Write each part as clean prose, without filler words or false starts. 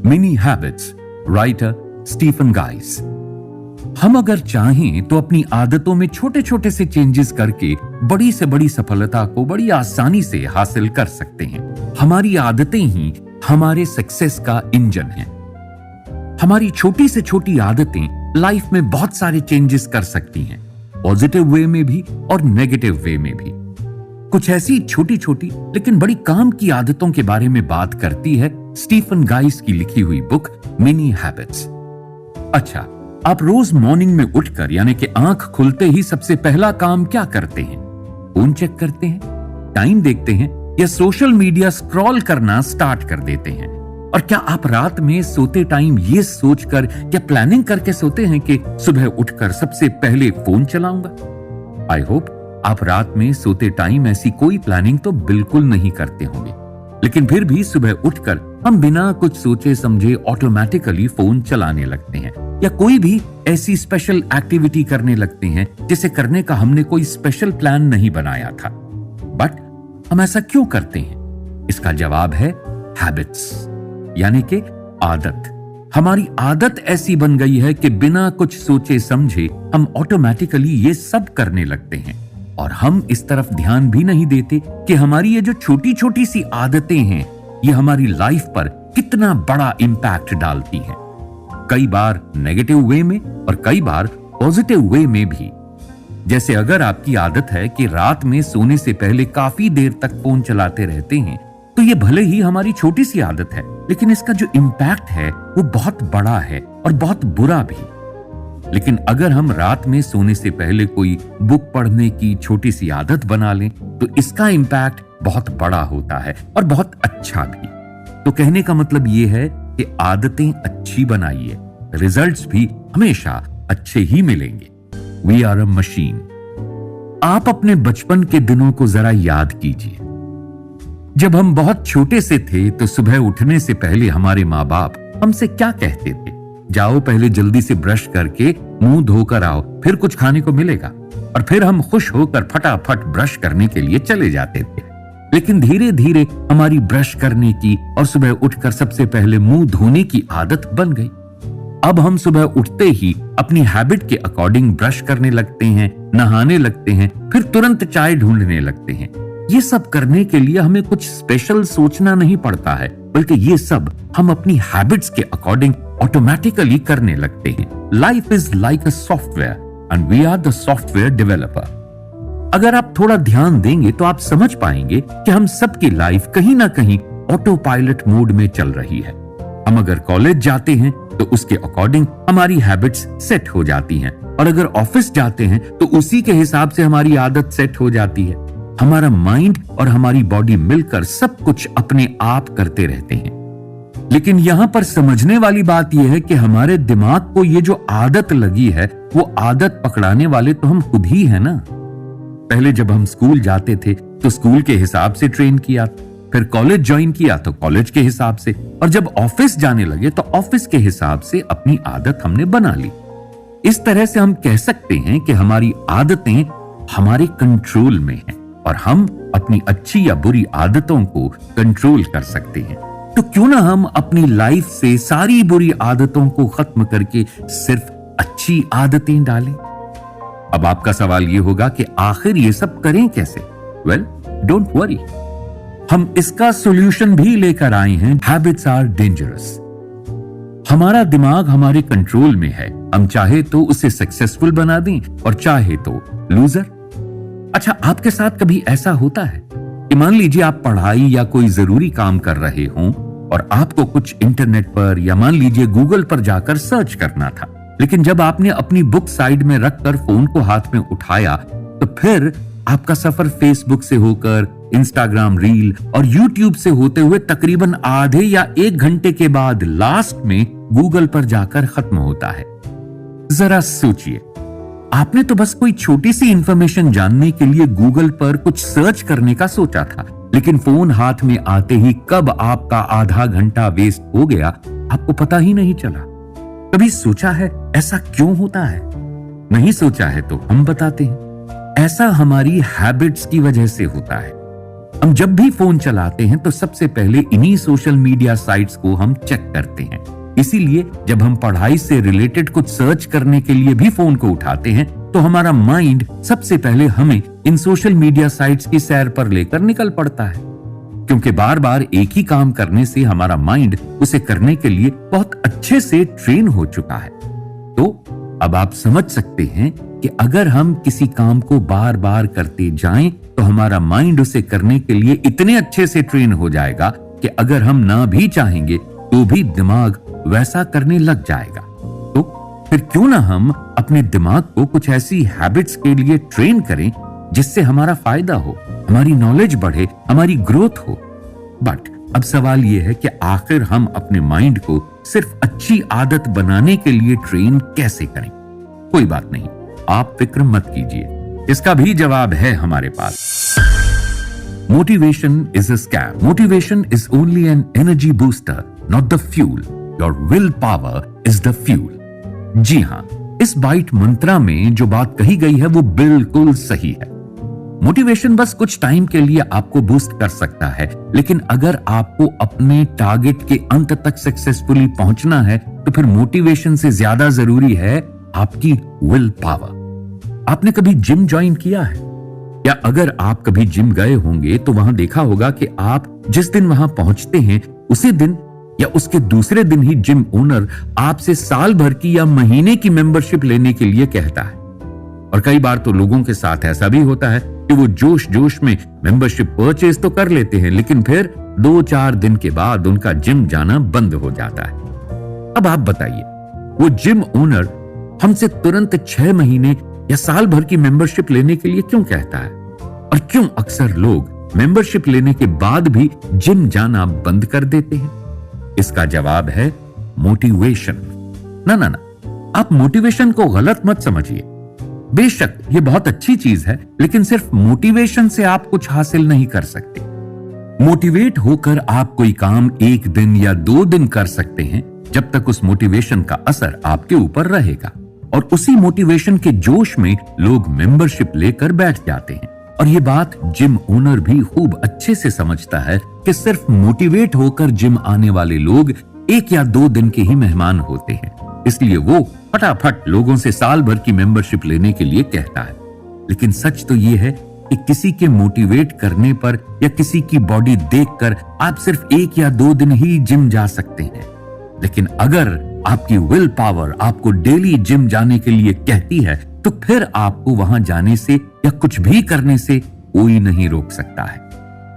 Mini habits, writer Stephen Guise. हम अगर चाहें तो अपनी आदतों में छोटे छोटे से चेंजेस करके बड़ी से बड़ी सफलता को बड़ी आसानी से हासिल कर सकते हैं। हमारी आदतें ही हमारे सक्सेस का इंजन हैं। हमारी छोटी से छोटी आदतें लाइफ में बहुत सारे चेंजेस कर सकती हैं, पॉजिटिव वे में भी और नेगेटिव वे में भी। कुछ ऐसी छोटी छोटी लेकिन बड़ी काम की आदतों के बारे में बात करती है स्टीफन गाइस की लिखी हुई बुक मिनी हैबिट्स। अच्छा, आप रोज मॉर्निंग में उठकर यानी कि आंख खुलते ही सबसे पहला काम क्या करते हैं? फोन चेक करते हैं, टाइम देखते हैं या सोशल मीडिया स्क्रॉल करना स्टार्ट कर देते हैं? और क्या आप रात में सोते टाइम ये सोचकर या प्लानिंग करके सोते हैं कि सुबह उठकर सबसे पहले फोन चलाऊंगा? आई होप आप रात में सोते टाइम ऐसी कोई प्लानिंग तो बिल्कुल नहीं करते होंगे, लेकिन फिर भी सुबह उठकर हम बिना कुछ सोचे समझे ऑटोमेटिकली फोन चलाने लगते हैं या कोई भी ऐसी स्पेशल एक्टिविटी करने लगते हैं जिसे करने का हमने कोई स्पेशल प्लान नहीं बनाया था। बट हम ऐसा क्यों करते हैं? इसका जवाब है हैबिट्स, यानी कि आदत। हमारी आदत ऐसी बन गई है कि बिना कुछ सोचे समझे हम ऑटोमेटिकली ये सब करने लगते हैं और हम इस तरफ ध्यान भी नहीं देते कि हमारी ये जो छोटी छोटी सी आदतें हैं ये हमारी लाइफ पर कितना बड़ा इंपैक्ट डालती हैं। कई बार नेगेटिव वे में और कई बार पॉजिटिव वे में भी। जैसे अगर आपकी आदत है कि रात में सोने से पहले काफी देर तक फोन चलाते रहते हैं, तो ये भले ही हमारी छोटी सी आदत है, लेकिन इसका जो इंपैक्ट है वो बहुत बड़ा है और बहुत बुरा भी। लेकिन अगर हम रात में सोने से पहले कोई बुक पढ़ने की छोटी सी आदत बना लें तो इसका इंपैक्ट बहुत बड़ा होता है और बहुत अच्छा भी। तो कहने का मतलब ये है कि आदतें अच्छी बनाइए, रिजल्ट्स भी हमेशा अच्छे ही मिलेंगे। We are a machine. आप अपने बचपन के दिनों को जरा याद कीजिए। जब हम बहुत छोटे से थे तो सुबह उठने से पहले हमारे माँ बाप हमसे क्या कहते थे? जाओ पहले जल्दी से ब्रश करके मुंह धोकर आओ, फिर कुछ खाने को मिलेगा। और फिर हम खुश होकर फटाफट ब्रश करने के लिए चले जाते थे। लेकिन धीरे धीरे हमारी ब्रश करने की और सुबह उठकर सबसे पहले मुंह धोने की आदत बन गई। अब हम सुबह उठते ही अपनी हैबिट के अकॉर्डिंग ब्रश करने लगते हैं, नहाने लगते हैं, फिर तुरंत चाय ढूंढने लगते हैं। ये सब करने के लिए हमें कुछ स्पेशल सोचना नहीं पड़ता है, बल्कि ये सब हम अपनी हैबिट्स के अकॉर्डिंग ऑटोमेटिकली करने लगते हैं। Life is like a software and we are the software developer. अगर आप थोड़ा ध्यान देंगे तो आप समझ पाएंगे कि हम सबकी लाइफ कहीं ना कहीं ऑटो पायलट मोड में चल रही है। हम अगर कॉलेज जाते हैं तो उसके अकॉर्डिंग हमारी हैबिट्स सेट हो जाती हैं, और अगर ऑफिस जाते हैं तो उसी के हिसाब से हमारी आदत सेट हो जाती है। हमारा माइंड और हमारी बॉडी मिलकर सब कुछ अपने आप करते रहते हैं। लेकिन यहां पर समझने वाली बात यह है कि हमारे दिमाग को ये जो आदत लगी है वो आदत पकड़ाने वाले तो हम खुद ही है ना। पहले जब हम स्कूल जाते थे तो स्कूल के हिसाब से ट्रेन किया, फिर कॉलेज ज्वाइन किया तो कॉलेज के हिसाब से, और जब ऑफिस जाने लगे तो ऑफिस के हिसाब से अपनी आदत हमने बना ली। इस तरह से हम कह सकते हैं कि हमारी आदतें हमारे कंट्रोल में हैं और हम अपनी अच्छी या बुरी आदतों को कंट्रोल कर सकते हैं। तो क्यों ना हम अपनी लाइफ से सारी बुरी आदतों को खत्म करके सिर्फ अच्छी आदतें डालें। अब आपका सवाल यह होगा कि आखिर ये सब करें कैसे? वेल, डोंट वरी, हम इसका सॉल्यूशन भी लेकर आए हैं। Habits are dangerous. हमारा दिमाग हमारे कंट्रोल में है। हम चाहे तो उसे सक्सेसफुल बना दें और चाहे तो लूजर। अच्छा, आपके साथ कभी ऐसा होता है कि मान लीजिए आप पढ़ाई या कोई जरूरी काम कर रहे हों और आपको कुछ इंटरनेट पर या मान लीजिए गूगल पर जाकर सर्च करना था, लेकिन जब आपने अपनी बुक साइड में रखकर फोन को हाथ में उठाया तो फिर आपका सफर फेसबुक से होकर इंस्टाग्राम रील और यूट्यूब से होते हुए तकरीबन आधे या 1 घंटे के बाद लास्ट में गूगल पर जाकर खत्म होता है। जरा सोचिए, आपने तो बस कोई छोटी सी इंफॉर्मेशन जानने के लिए गूगल पर कुछ सर्च करने का सोचा था, लेकिन फोन हाथ में आते ही कब आपका आधा घंटा वेस्ट हो गया आपको पता ही नहीं चला। कभी सोचा है ऐसा क्यों होता है? नहीं सोचा है तो हम बताते हैं। ऐसा हमारी हैबिट्स की वजह से होता है। हम जब भी फोन चलाते हैं तो सबसे पहले इन्हीं सोशल मीडिया साइट्स को हम चेक करते हैं। इसीलिए जब हम पढ़ाई से रिलेटेड कुछ सर्च करने के लिए भी फोन को उठाते हैं तो हमारा माइंड सबसे पहले हमें इन सोशल मीडिया साइट्स की सैर पर लेकर निकल पड़ता है, क्योंकि बार बार एक ही काम करने से हमारा माइंड उसे करने के लिए बहुत अच्छे से ट्रेन हो चुका है। तो अब आप समझ सकते हैं कि अगर हम किसी काम को बार बार करते जाएं तो हमारा माइंड उसे करने के लिए इतने अच्छे से ट्रेन हो जाएगा कि अगर हम ना भी चाहेंगे तो भी दिमाग वैसा करने लग जाएगा। तो फिर क्यों ना हम अपने दिमाग को कुछ ऐसी हैबिट्स के लिए ट्रेन करें जिससे हमारा फायदा हो, हमारी नॉलेज बढ़े, हमारी ग्रोथ हो। बट अब सवाल यह है कि आखिर हम अपने माइंड को सिर्फ अच्छी आदत बनाने के लिए ट्रेन कैसे करें? कोई बात नहीं, आप फिक्र मत कीजिए, इसका भी जवाब है हमारे पास। Motivation is a scam. Motivation is only an energy booster, not the fuel. Your will power is the fuel. जी हां, इस बाइट मंत्रा में जो बात कही गई है वो बिल्कुल सही है। मोटिवेशन बस कुछ टाइम के लिए आपको बूस्ट कर सकता है, लेकिन अगर आपको अपने टारगेट के अंत तक सक्सेसफुली पहुंचना है तो फिर मोटिवेशन से ज्यादा जरूरी है आपकी विल पावर। आपने कभी जिम ज्वाइन किया है? या अगर आप कभी जिम गए होंगे तो वहां देखा होगा कि आप जिस दिन वहां पहुंचते हैं उसी दिन या उसके दूसरे दिन ही जिम ओनर आपसे साल भर की या महीने की मेंबरशिप लेने के लिए कहता है। और कई बार तो लोगों के साथ ऐसा भी होता है कि वो जोश जोश में मेंबरशिप परचेज तो कर लेते हैं, लेकिन फिर 2-4 दिन के बाद उनका जिम जाना बंद हो जाता है। अब आप बताइए, वो जिम ओनर हमसे तुरंत 6 महीने या साल भर की मेंबरशिप लेने के लिए क्यों कहता है? और क्यों अक्सर लोग मेंबरशिप लेने के बाद भी जिम जाना बंद कर देते हैं? इसका जवाब है मोटिवेशन। ना ना ना, आप मोटिवेशन को गलत मत समझिए। बेशक ये बहुत अच्छी चीज है, लेकिन सिर्फ मोटिवेशन से आप कुछ हासिल नहीं कर सकते। मोटिवेट होकर आप कोई काम 1 दिन या 2 दिन कर सकते हैं, जब तक उस मोटिवेशन का असर आपके ऊपर रहेगा। और उसी मोटिवेशन के जोश में लोग मेंबरशिप लेकर बैठ जाते हैं। और ये बात जिम ओनर भी खूब अच्छे से समझता है कि सिर्फ मोटिवेट होकर जिम आने वाले लोग 1 या 2 दिन के ही मेहमान होते हैं, इसलिए वो फटाफट लोगों से साल भर की मेंबरशिप लेने के लिए कहता है। लेकिन सच तो ये है कि किसी के मोटिवेट करने पर या किसी की बॉडी देखकर आप सिर्फ 1 या 2 दिन ही जिम जा सकते हैं। लेकिन अगर आपकी विल पावर आपको डेली जिम जाने के लिए कहती है तो फिर आपको वहां जाने से या कुछ भी करने से कोई नहीं रोक सकता है।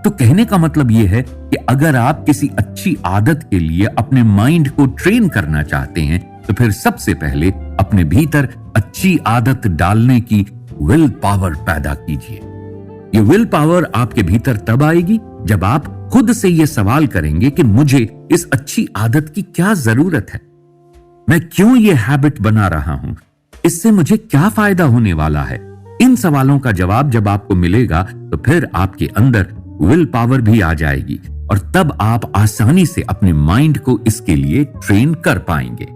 तो कहने का मतलब यह है कि अगर आप किसी अच्छी आदत के लिए अपने माइंड को ट्रेन करना चाहते हैं तो फिर सबसे पहले अपने भीतर अच्छी आदत डालने की विल पावर पैदा कीजिए। ये विल पावर आपके भीतर तब आएगी जब आप खुद से ये सवाल करेंगे कि मुझे इस अच्छी आदत की क्या जरूरत है, मैं क्यों ये हैबिट बना रहा हूं, इससे मुझे क्या फायदा होने वाला है। इन सवालों का जवाब जब आपको मिलेगा तो फिर आपके अंदर विल पावर भी आ जाएगी और तब आप आसानी से अपने माइंड को इसके लिए ट्रेन कर पाएंगे।